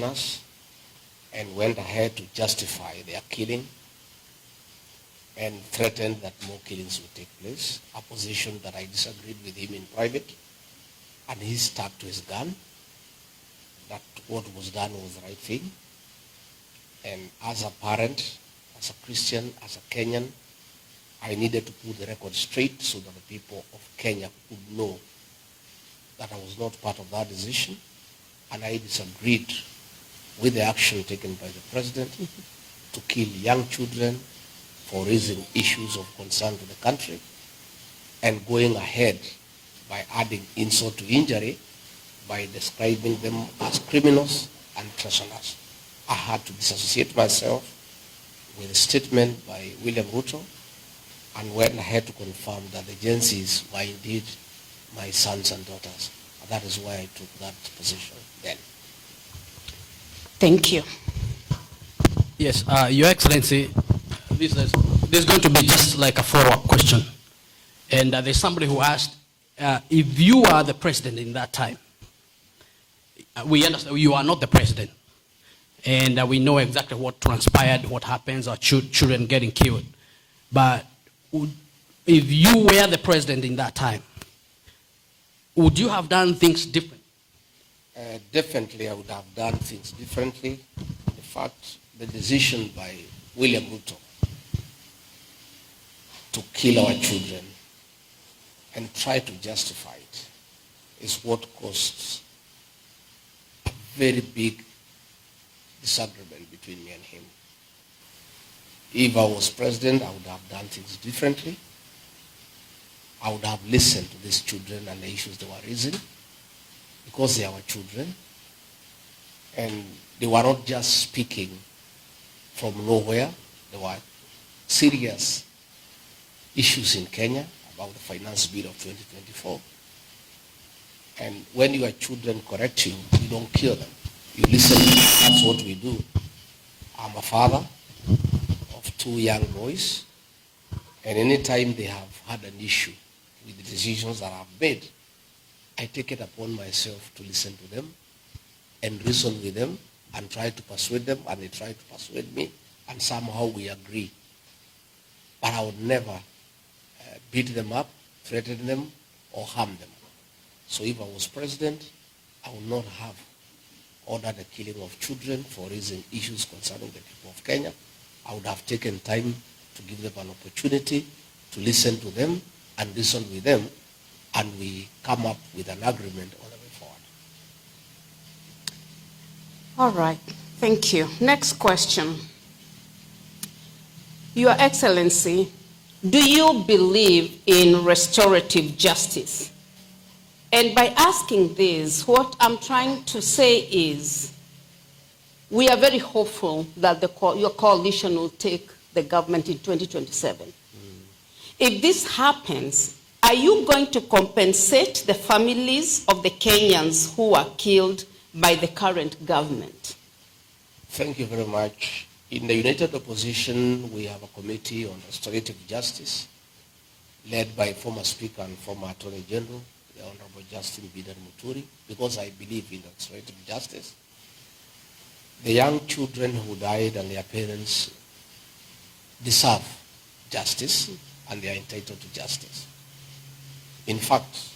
us and went ahead to justify their killing and threatened that more killings would take place, a position that I disagreed with him in private, and he stuck to his gun, that what was done was the right thing. And as a parent, as a Christian, as a Kenyan, I needed to put the record straight so that the people of Kenya could know that I was not part of that decision, and I disagreed with the action taken by the president to kill young children for raising issues of concern to the country, and going ahead by adding insult to injury by describing them as criminals and treasoners. I had to disassociate myself with a statement by William Ruto and went ahead to confirm that the agencies were indeed my sons and daughters. And that is why I took that position then. Thank you. Yes, Your Excellency, this is going to be just like a follow-up question. And there's somebody who asked, if you are the president in that time, we understand you are not the president, and we know exactly what transpired, what happens, our children getting killed. But if you were the president in that time, would you have done things different? Definitely, I would have done things differently. In fact, the decision by William Ruto to kill our children and try to justify it is what caused a very big disagreement between me and him. If I was president, I would have done things differently. I would have listened to these children and the issues they were raising, because they are our children, and they were not just speaking from nowhere. There were serious issues in Kenya about the finance bill of 2024. And when your children correct you, you don't kill them. You listen. That's what we do. I'm a father of 2 young boys, and anytime they have had an issue with the decisions that I've made, I take it upon myself to listen to them and reason with them and try to persuade them, and they try to persuade me, and somehow we agree. But I would never beat them up, threaten them, or harm them. So if I was president, I would not have ordered the killing of children for raising issues concerning the people of Kenya. I would have taken time to give them an opportunity to listen to them and reason with them, and we come up with an agreement on the way forward. All right. Thank you. Next question. Your Excellency, do you believe in restorative justice? And by asking this, what I'm trying to say is, we are very hopeful that your coalition will take the government in 2027. If this happens, are you going to compensate the families of the Kenyans who were killed by the current government? Thank you very much. In the United Opposition, we have a committee on restorative justice led by former Speaker and former Attorney General, the Honorable Justin Bidan Muturi, because I believe in restorative justice. The young children who died and their parents deserve justice, and they are entitled to justice. In fact,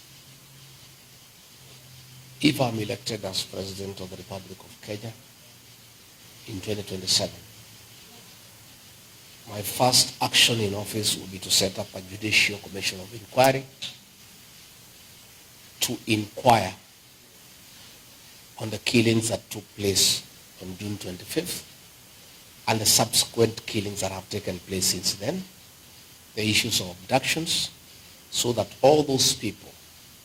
if I'm elected as President of the Republic of Kenya in 2027, my first action in office will be to set up a judicial commission of inquiry to inquire on the killings that took place on June 25th and the subsequent killings that have taken place since then, the issues of abductions, so that all those people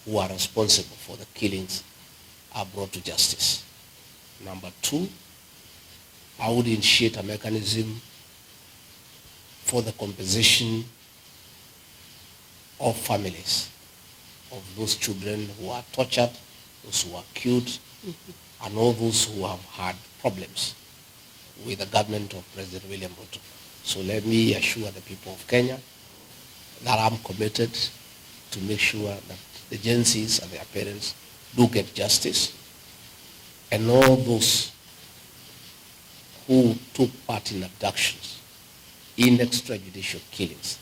who are responsible for the killings are brought to justice. Number 2, I would initiate a mechanism for the compensation of families of those children who are tortured, those who are killed, and all those who have had problems with the government of President William Ruto. So let me assure the people of Kenya that I'm committed to make sure that the agencies and their parents do get justice, and all those who took part in abductions, in extrajudicial killings,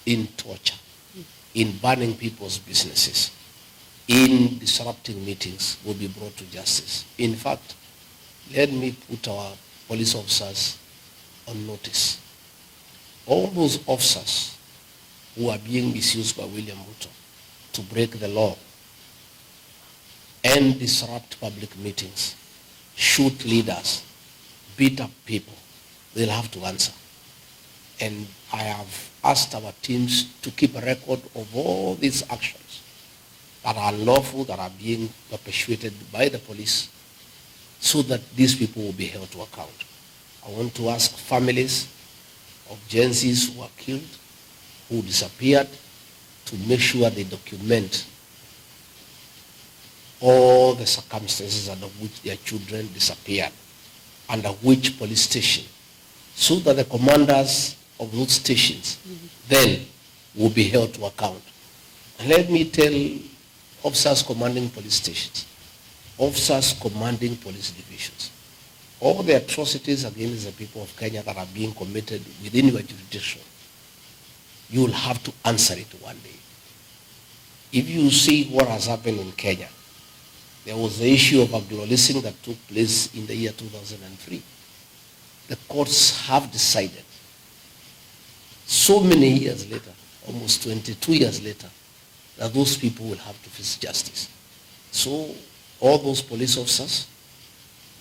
in torture, in burning people's businesses, in disrupting meetings will be brought to justice. In fact, let me put our police officers on notice. All those officers who are being misused by William Ruto to break the law and disrupt public meetings, shoot leaders, beat up people, they'll have to answer. And I have asked our teams to keep a record of all these actions that are unlawful, that are being perpetuated by the police, so that these people will be held to account. I want to ask families of Gen Zs who are killed, who disappeared, to make sure they document all the circumstances under which their children disappeared, under which police station, so that the commanders of those stations then will be held to account. And let me tell officers commanding police stations, officers commanding police divisions, all the atrocities against the people of Kenya that are being committed within your jurisdiction, you will have to answer it one day. If you see what has happened in Kenya, there was the issue of agro-leasing that took place in the year 2003. The courts have decided, so many years later, almost 22 years later, that those people will have to face justice. So all those police officers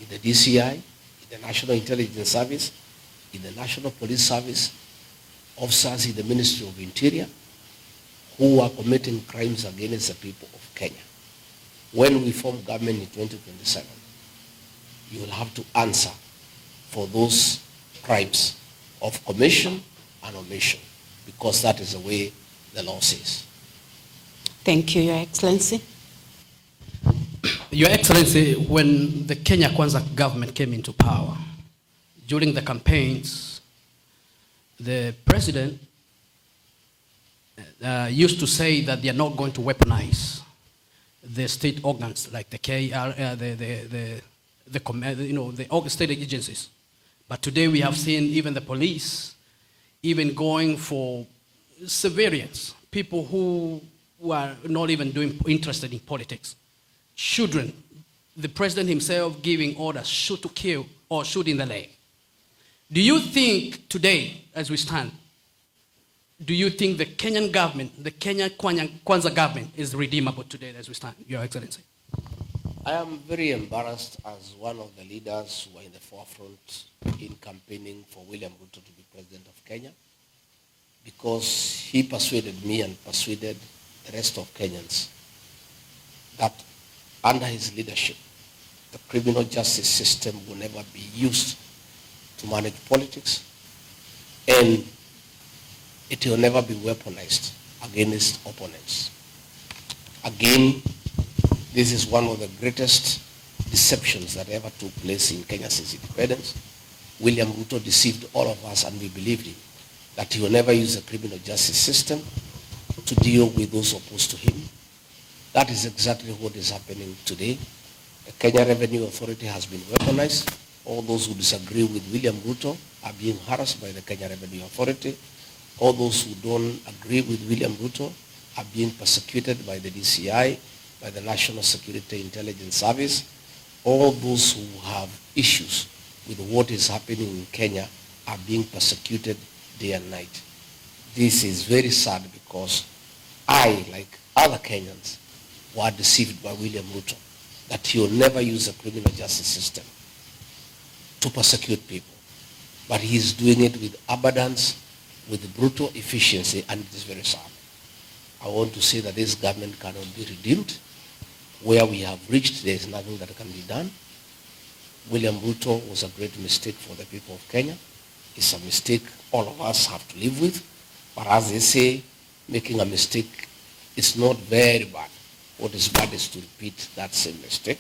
in the DCI, in the National Intelligence Service, in the National Police Service, officers in the Ministry of Interior, who are committing crimes against the people of Kenya, when we form government in 2027, you will have to answer for those crimes of commission and omission, because that is the way the law says. Thank you, Your Excellency. Your Excellency, when the Kenya Kwanza government came into power, during the campaigns, the president used to say that they are not going to weaponize the state organs like the KR, the state agencies. But today we have seen even the police even going for civilians, people who are not even interested in politics. Children, the president himself giving orders, shoot to kill or shoot in the leg. Do you think today, as we stand, do you think the Kenyan government, the Kenya Kwanza government is redeemable today as we stand, Your Excellency? I am very embarrassed as one of the leaders who are in the forefront in campaigning for William Ruto to be president of Kenya, because he persuaded me and persuaded the rest of Kenyans that under his leadership, the criminal justice system will never be used to manage politics, and it will never be weaponized against opponents. Again, this is one of the greatest deceptions that ever took place in Kenya since independence. William Ruto deceived all of us, and we believed him, that he will never use the criminal justice system to deal with those opposed to him. That is exactly what is happening today. The Kenya Revenue Authority has been weaponized. All those who disagree with William Ruto are being harassed by the Kenya Revenue Authority. All those who don't agree with William Ruto are being persecuted by the DCI, by the National Security Intelligence Service. All those who have issues with what is happening in Kenya are being persecuted day and night. This is very sad, because I, like other Kenyans, were deceived by William Ruto that he will never use the criminal justice system to persecute people. But he is doing it with abundance, with brutal efficiency, and it is very sad. I want to say that this government cannot be redeemed. Where we have reached, there is nothing that can be done. William Ruto was a great mistake for the people of Kenya. It's a mistake all of us have to live with. But as they say, making a mistake is not very bad. What is bad is to repeat that same mistake.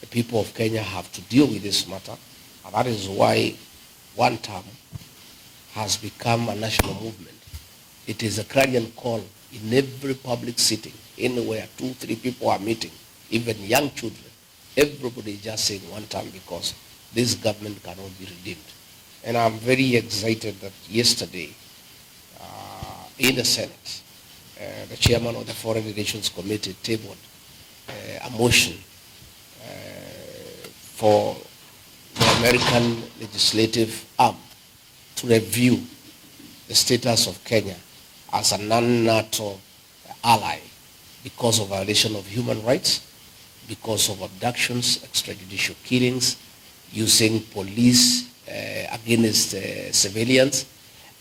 The people of Kenya have to deal with this matter. And that is why one term has become a national movement. It is a clarion call in every public sitting, anywhere 2-3 people are meeting, even young children. Everybody is just saying one term, because this government cannot be redeemed. And I'm very excited that yesterday in the Senate, the chairman of the Foreign Relations Committee tabled a motion for the American legislative arm to review the status of Kenya as a non-NATO ally because of violation of human rights, because of abductions, extrajudicial killings, using police against civilians,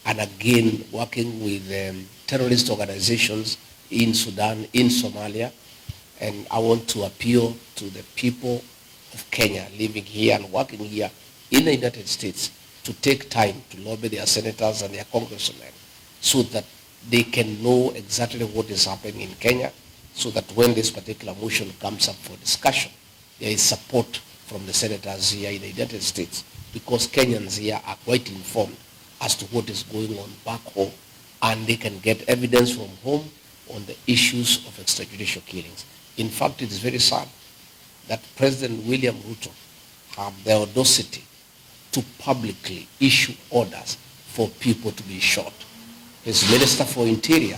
and again working with terrorist organizations in Sudan, in Somalia. And I want to appeal to the people of Kenya living here and working here in the United States to take time to lobby their senators and their congressmen so that they can know exactly what is happening in Kenya, so that when this particular motion comes up for discussion, there is support from the senators here in the United States, because Kenyans here are quite informed as to what is going on back home, and they can get evidence from home on the issues of extrajudicial killings. In fact, it is very sad that President William Ruto have the audacity to publicly issue orders for people to be shot. His Minister for Interior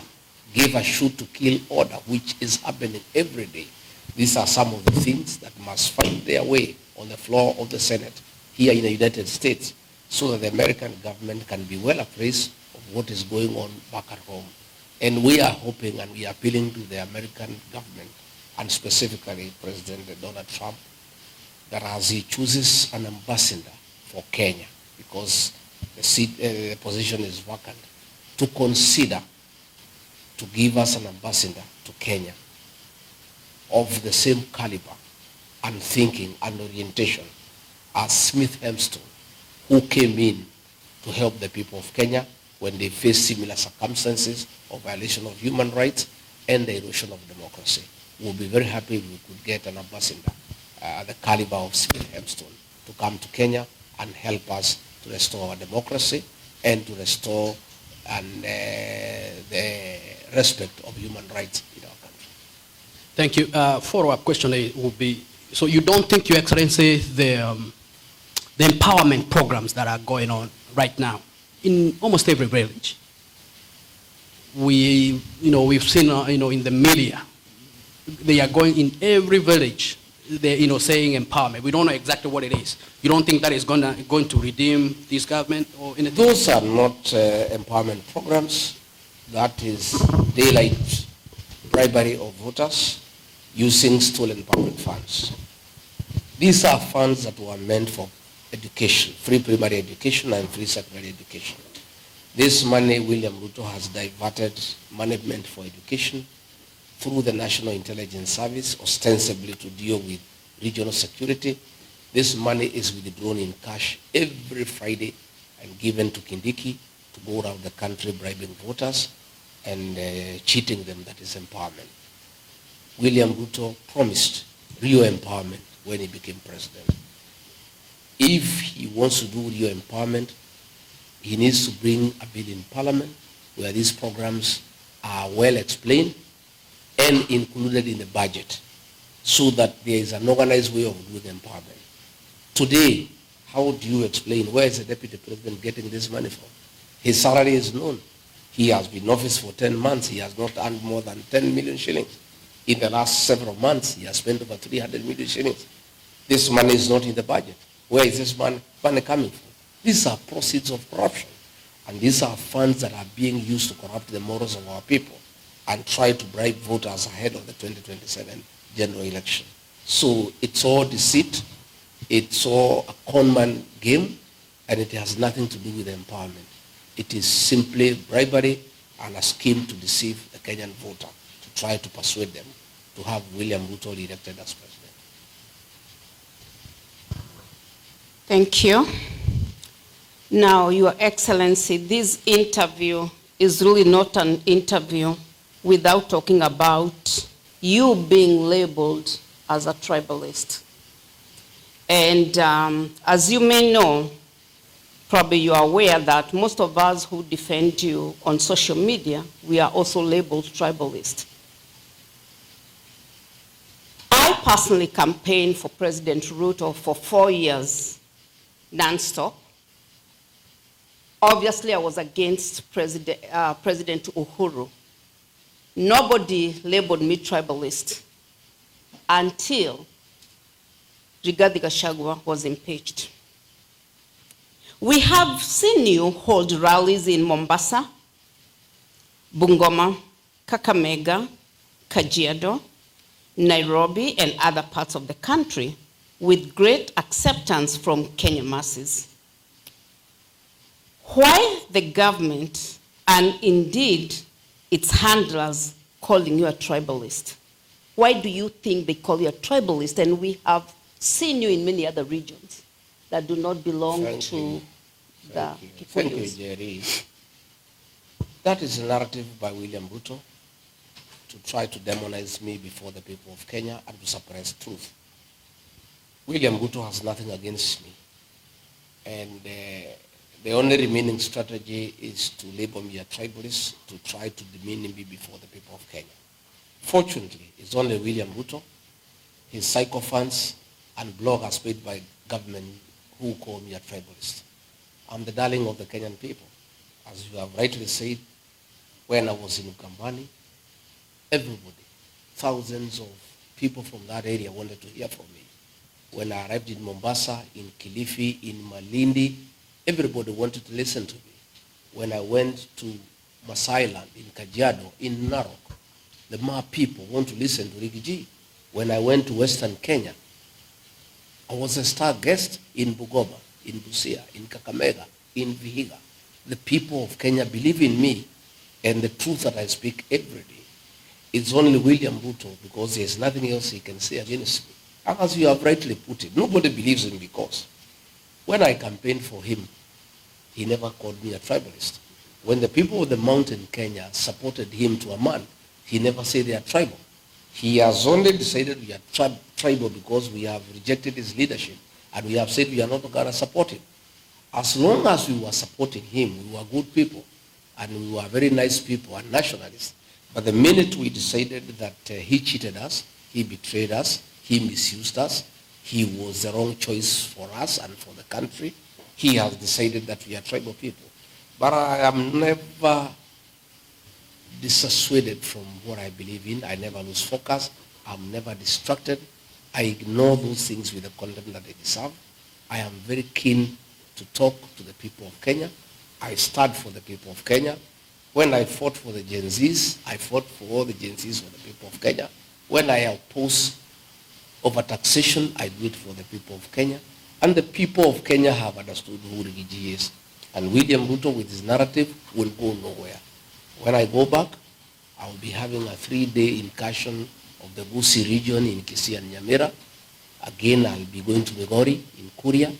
gave a shoot to kill order, which is happening every day. These are some of the things that must find their way on the floor of the Senate here in the United States, so that the American government can be well appraised of what is going on back at home. And we are hoping and we are appealing to the American government, and specifically President Donald Trump, that as he chooses an ambassador for Kenya, because the position is vacant, to consider to give us an ambassador to Kenya of the same caliber and thinking and orientation as Smith Hempstone, who came in to help the people of Kenya when they face similar circumstances of violation of human rights and the erosion of democracy. We'll be very happy if we could get an ambassador, the caliber of Smith Hempstone, to come to Kenya and help us to restore our democracy and to restore the respect of human rights in our country. Thank you. Follow-up question would be, so you don't think, Your Excellency, the empowerment programs that are going on right now in almost every village, we've seen, in the media, they are going in every village, they're, saying empowerment. We don't know exactly what it is. You don't think that is going to redeem this government or anything? Those are not empowerment programs. That is daylight bribery of voters using stolen public funds. These are funds that were meant for education, free primary education and free secondary education. This money, William Ruto has diverted management for education through the National Intelligence Service, ostensibly to deal with regional security. This money is withdrawn in cash every Friday and given to Kindiki to go around the country bribing voters and cheating them. That is empowerment. William Ruto promised real empowerment when he became president. If he wants to do real empowerment, he needs to bring a bill in Parliament where these programs are well explained and included in the budget, so that there is an organized way of doing empowerment. Today, how do you explain where is the deputy president getting this money from? His salary is known. He has been in office for 10 months. He has not earned more than 10 million shillings. In the last several months, he has spent over 300 million shillings. This money is not in the budget. Where is this money coming from? These are proceeds of corruption. And these are funds that are being used to corrupt the morals of our people and try to bribe voters ahead of the 2027 general election. So it's all deceit, it's all a conman game, and it has nothing to do with empowerment. It is simply bribery and a scheme to deceive the Kenyan voter, to try to persuade them to have William Ruto elected as president. Thank you. Now, Your Excellency, this interview is really not an interview without talking about you being labeled as a tribalist. And as you may know, probably you are aware that most of us who defend you on social media, we are also labeled tribalist. I personally campaigned for President Ruto for 4 years non-stop. Obviously, I was against President Uhuru. Nobody labeled me tribalist until Rigathi Gachagua was impeached. We have seen you hold rallies in Mombasa, Bungoma, Kakamega, Kajiado, Nairobi, and other parts of the country with great acceptance from Kenyan masses. Why the government, and indeed its handlers, calling you a tribalist? Why do you think they call you a tribalist? And we have seen you in many other regions that do not belong to the Kikuyus. Thank you, Jerry. That is a narrative by William Ruto to try to demonize me before the people of Kenya and to suppress truth. William Ruto has nothing against me. And the only remaining strategy is to label me a tribalist, to try to demean me before the people of Kenya. Fortunately, it's only William Ruto, his sycophants, and bloggers paid by government who call me a tribalist. I'm the darling of the Kenyan people. As you have rightly said, when I was in Ukambani, everybody, thousands of people from that area wanted to hear from me. When I arrived in Mombasa, in Kilifi, in Malindi, everybody wanted to listen to me. When I went to Masai Land, in Kajiado, in Narok, the Maa people want to listen to Riggy G. When I went to Western Kenya, I was a star guest in Bungoma, in Busia, in Kakamega, in Vihiga. The people of Kenya believe in me and the truth that I speak every day. It's only William Ruto because there's nothing else he can say against me. As you have rightly put it, nobody believes him because when I campaigned for him, he never called me a tribalist. When the people of the mountain Kenya supported him to a man, he never said they are tribal. He has only decided we are tribal because we have rejected his leadership and we have said we are not going to support him. As long as we were supporting him, we were good people and we were very nice people and nationalists. But the minute we decided that he cheated us, he betrayed us, he misused us, he was the wrong choice for us and for the country, he has decided that we are tribal people. But I am never dissuaded from what I believe in. I never lose focus. I'm never distracted. I ignore those things with the content that they deserve. I am very keen to talk to the people of Kenya. I stand for the people of Kenya. When I fought for the Gen Zs, I fought for all the Gen Zs for the people of Kenya. When I oppose over taxation, I do it for the people of Kenya. And the people of Kenya have understood who Riggy G is. And William Ruto with his narrative will go nowhere. When I go back, I will be having a 3-day incursion of the Busi region in Kisii and Nyamira. Again, I will be going to Migori in Kuria.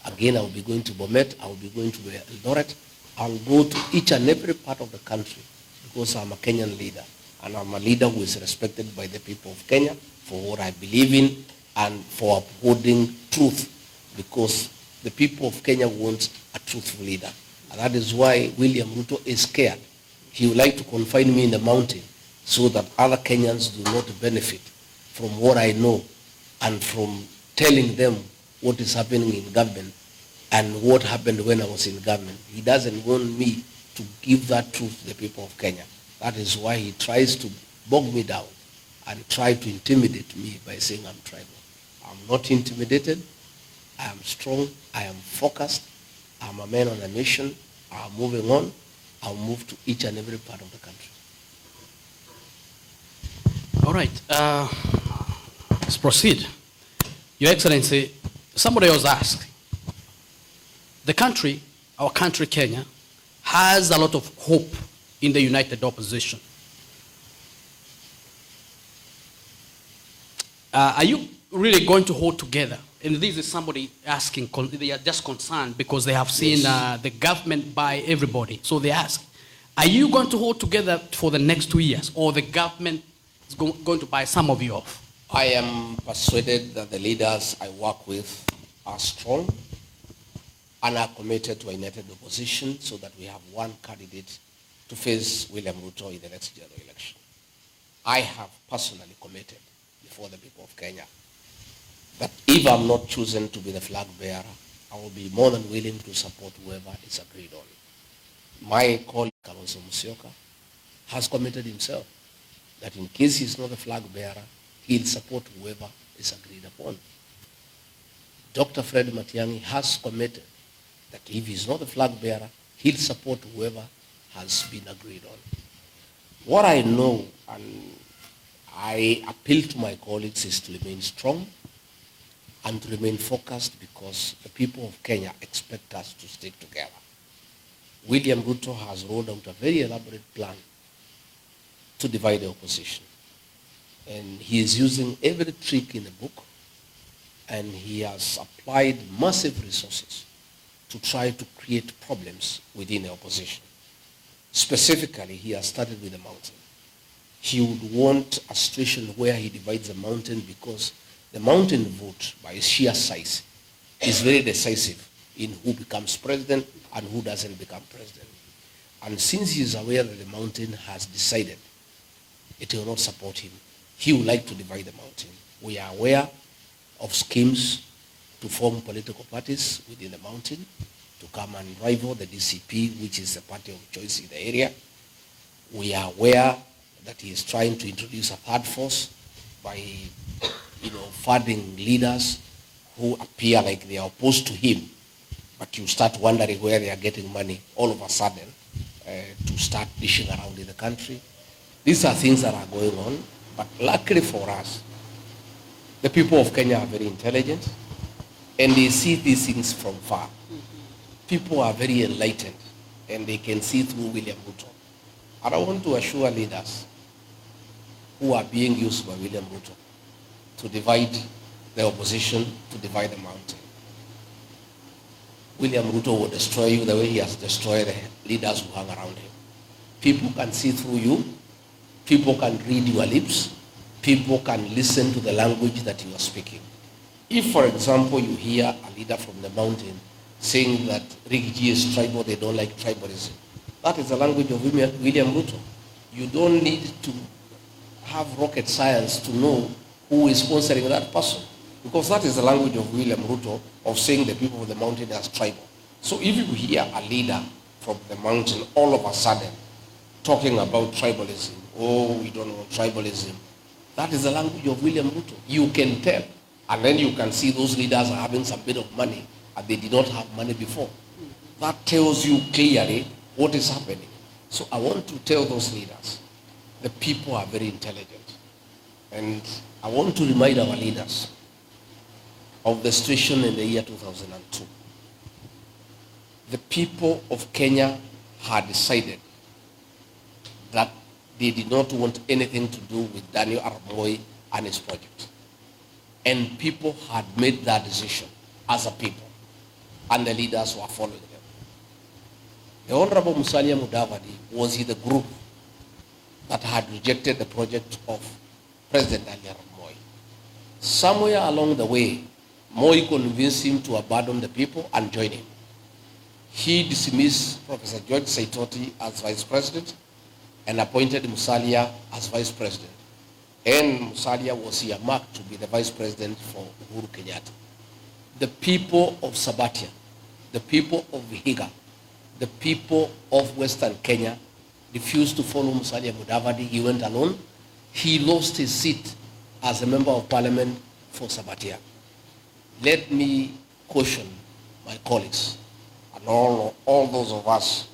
Again, I will be going to Bomet. I will be going to Eldoret. I will go to each and every part of the country because I'm a Kenyan leader. And I'm a leader who is respected by the people of Kenya for what I believe in and for upholding truth, because the people of Kenya want a truthful leader. And that is why William Ruto is scared. He would like to confine me in the mountain so that other Kenyans do not benefit from what I know and from telling them what is happening in government and what happened when I was in government. He doesn't want me to give that truth to the people of Kenya. That is why he tries to bog me down and try to intimidate me by saying I'm tribal. I'm not intimidated. I am strong. I am focused. I'm a man on a mission. I'm moving on. I'll move to each and every part of the country. All right. Let's proceed. Your Excellency, somebody was asked, the country, our country, Kenya, has a lot of hope in the united opposition. Are you really going to hold together? And this is somebody asking, they are just concerned because they have seen the government by everybody. So they ask, are you going to hold together for the next 2 years, or the government is going to buy some of you off? I am persuaded that the leaders I work with are strong and are committed to a united opposition so that we have one candidate to face William Ruto in the next general election. I have personally committed before the people of Kenya that if I'm not chosen to be the flag bearer, I will be more than willing to support whoever is agreed on. My colleague, Kalonzo Musyoka, has committed himself that in case he's not the flag bearer, he'll support whoever is agreed upon. Dr. Fred Matiang'i has committed that if he's not the flag bearer, he'll support whoever has been agreed on. What I know, and I appeal to my colleagues, is to remain strong and to remain focused, because the people of Kenya expect us to stick together. William Ruto has rolled out a very elaborate plan to divide the opposition. And he is using every trick in the book, and he has applied massive resources to try to create problems within the opposition. Specifically, he has started with the mountain. He would want a situation where he divides the mountain, because the mountain vote, by sheer size, is very decisive in who becomes president and who doesn't become president. And since he is aware that the mountain has decided it will not support him, he would like to divide the mountain. We are aware of schemes to form political parties within the mountain to come and rival the DCP, which is the party of choice in the area. We are aware that he is trying to introduce a third force by funding leaders who appear like they are opposed to him, but you start wondering where they are getting money all of a sudden to start dishing around in the country. These are things that are going on, but luckily for us, the people of Kenya are very intelligent, and they see these things from far. People are very enlightened, and they can see through William Ruto. And I want to assure leaders who are being used by William Ruto to divide the opposition, to divide the mountain. William Ruto will destroy you the way he has destroyed the leaders who hang around him. People can see through you. People can read your lips. People can listen to the language that you are speaking. If, for example, you hear a leader from the mountain saying that Rigiji is tribal, they don't like tribalism, that is the language of William Ruto. You don't need to have rocket science to know who is sponsoring that person, because that is the language of William Ruto, of saying the people of the mountain as tribal. So if you hear a leader from the mountain all of a sudden talking about tribalism, oh, we don't want tribalism, that is the language of William Ruto. You can tell, and then you can see those leaders are having some bit of money, and they did not have money before. That tells you clearly what is happening. So I want to tell those leaders, the people are very intelligent. And I want to remind our leaders of the situation in the year 2002. The people of Kenya had decided that they did not want anything to do with Daniel Arap Moi and his project. And people had made that decision as a people, and the leaders were following them. The Honorable Musalia Mudavadi was in the group that had rejected the project of President Daniel Arap Moi. Somewhere along the way, Moi convinced him to abandon the people and join him. He dismissed Professor George Saitoti as vice president and appointed Musalia as vice president. And Musalia was earmarked to be the vice president for Uhuru Kenyatta. The people of Sabatia, the people of Vihiga, the people of Western Kenya refused to follow Musalia Mudavadi. He went alone. He lost his seat as a member of parliament for Sabatia. Let me caution my colleagues and all those of us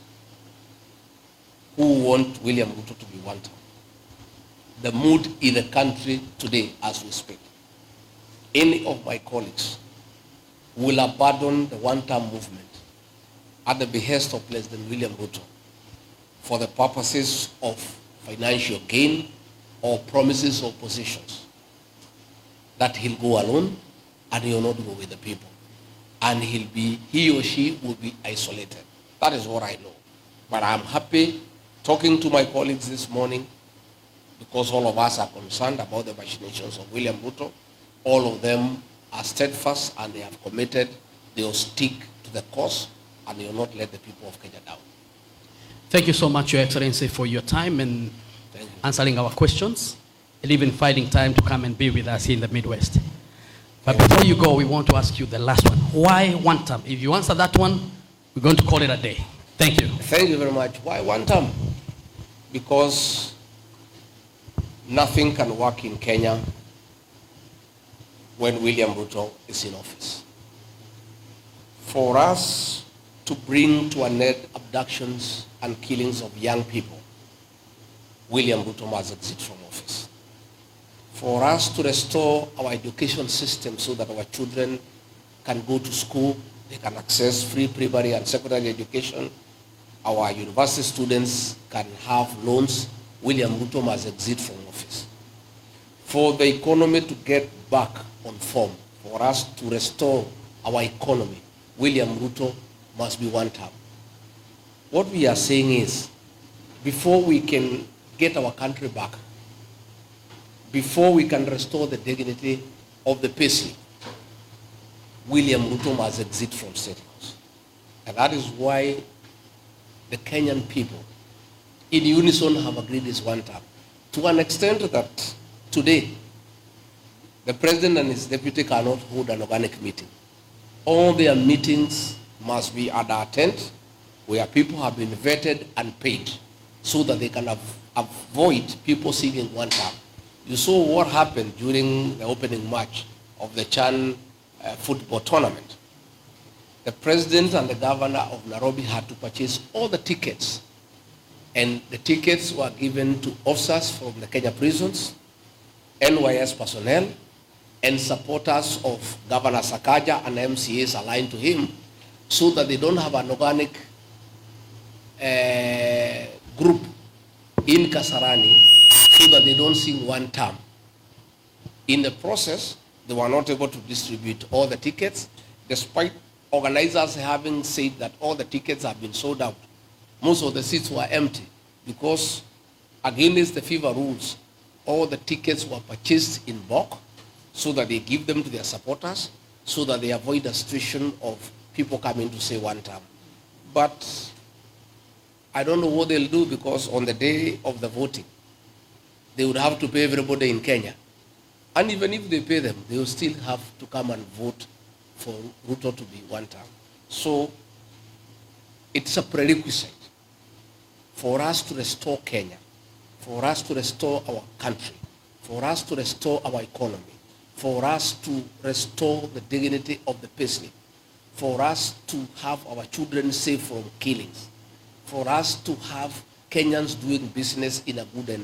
who want William Ruto to be one term. The mood in the country today as we speak, any of my colleagues will abandon the one-term movement at the behest of President William Ruto for the purposes of financial gain or promises or positions, that he'll go alone and he'll not go with the people. And he or she will be isolated. That is what I know. But I'm happy talking to my colleagues this morning, because all of us are concerned about the machinations of William Ruto. All of them are steadfast and they have committed, they will stick to the cause and they will not let the people of Kenya down. Thank you so much, Your Excellency, for your time and answering our questions, and even finding time to come and be with us here in the Midwest. But before you go, we want to ask you the last one. Why one term? If you answer that one, we're going to call it a day. Thank you. Thank you very much. Why one term? Because nothing can work in Kenya when William Ruto is in office. For us to bring to an end abductions and killings of young people, William Ruto must exit from office. For us to restore our education system so that our children can go to school, they can access free primary and secondary education, our university students can have loans, William Ruto must exit from office. For the economy to get back on form, for us to restore our economy, William Ruto must be one term. What we are saying is, before we can get our country back, before we can restore the dignity of the payslip, William Ruto must exit from State House. And that is why the Kenyan people in unison have agreed this one term. To an extent that today, the president and his deputy cannot hold an organic meeting. All their meetings must be at our tent where people have been vetted and paid so that they can avoid people seeking one term. You saw what happened during the opening match of the Chan football tournament. The president and the governor of Nairobi had to purchase all the tickets, and the tickets were given to officers from the Kenya prisons, NYS personnel, and supporters of Governor Sakaja and MCAs aligned to him, so that they don't have an organic group in Kasarani, so that they don't sing one term. In the process, they were not able to distribute all the tickets, despite organizers having said that all the tickets have been sold out. Most of the seats were empty because, against the FIFA rules, all the tickets were purchased in bulk so that they give them to their supporters, so that they avoid the situation of people coming to say one term. But I don't know what they'll do, because on the day of the voting, they would have to pay everybody in Kenya. And even if they pay them, they will still have to come and vote for Ruto to be one term. So it's a prerequisite for us to restore Kenya, for us to restore our country, for us to restore our economy, for us to restore the dignity of the payslip, for us to have our children safe from killings, for us to have Kenyans doing business in a good environment.